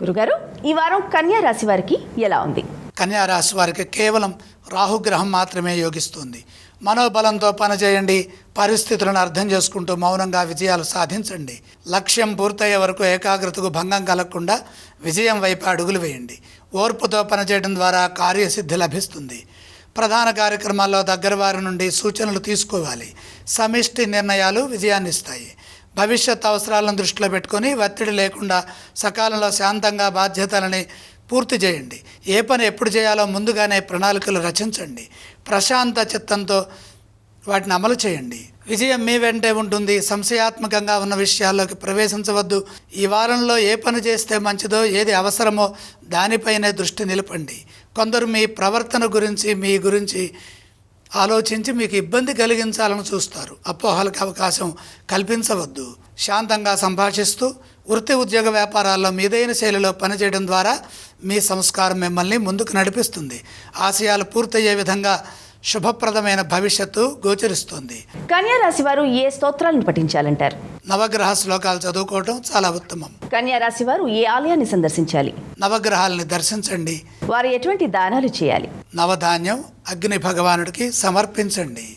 గురుగారు, ఈ వారం కన్యా రాశి వారికి ఎలా ఉంది? కన్యా రాశి వారికి కేవలం రాహుగ్రహం మాత్రమే యోగిస్తుంది. మనోబలంతో పనిచేయండి. పరిస్థితులను అర్థం చేసుకుంటూ మౌనంగా విజయాలు సాధించండి. లక్ష్యం పూర్తయ్యే వరకు ఏకాగ్రతకు భంగం కలగకుండా విజయం వైపు అడుగులు వేయండి. ఓర్పుతో పనిచేయడం ద్వారా కార్యసిద్ధి లభిస్తుంది. ప్రధాన కార్యక్రమాల్లో దగ్గర వారి నుండి సూచనలు తీసుకోవాలి. సమిష్టి నిర్ణయాలు విజయాన్ని ఇస్తాయి. భవిష్యత్ అవసరాలను దృష్టిలో పెట్టుకొని ఒత్తిడి లేకుండా సకాలంలో శాంతంగా బాధ్యతలని పూర్తి చేయండి. ఏ పని ఎప్పుడు చేయాలో ముందుగానే ప్రణాళికలు రచించండి. ప్రశాంత చిత్తంతో వాటిని అమలు చేయండి. విజయం మీ వెంటే ఉంటుంది. సంశయాత్మకంగా ఉన్న విషయాల్లోకి ప్రవేశించవద్దు. ఈ వారంలో ఏ పని చేస్తే మంచిదో, ఏది అవసరమో దానిపైనే దృష్టి నిలపండి. కొందరు మీ ప్రవర్తన గురించి, మీ గురించి ఆలోచించి మీకు ఇబ్బంది కలిగించాలని చూస్తారు. అపోహలకు అవకాశం కల్పించవద్దు. శాంతంగా సంభాషిస్తూ వృత్తి ఉద్యోగ వ్యాపారాల్లో మీదైన శైలిలో పనిచేయడం ద్వారా మీ సంస్కారం మిమ్మల్ని ముందుకు నడిపిస్తుంది. ఆశయాలు పూర్తయ్యే విధంగా శుభప్రదమైన భవిష్యత్తు గోచరిస్తుంది. కన్యా రాశి వారు ఏ స్తోత్రాలను పఠించాలంటారు? నవగ్రహ శ్లోకాలు చదువుకోవటం చాలా ఉత్తమం. కన్యా రాశి వారు ఏ ఆలయాన్ని సందర్శించాలి? నవగ్రహాలని దర్శించండి. వారు ఎటువంటి దానాలు చేయాలి? నవధాన్యం అగ్ని భగవానుడికి సమర్పించండి.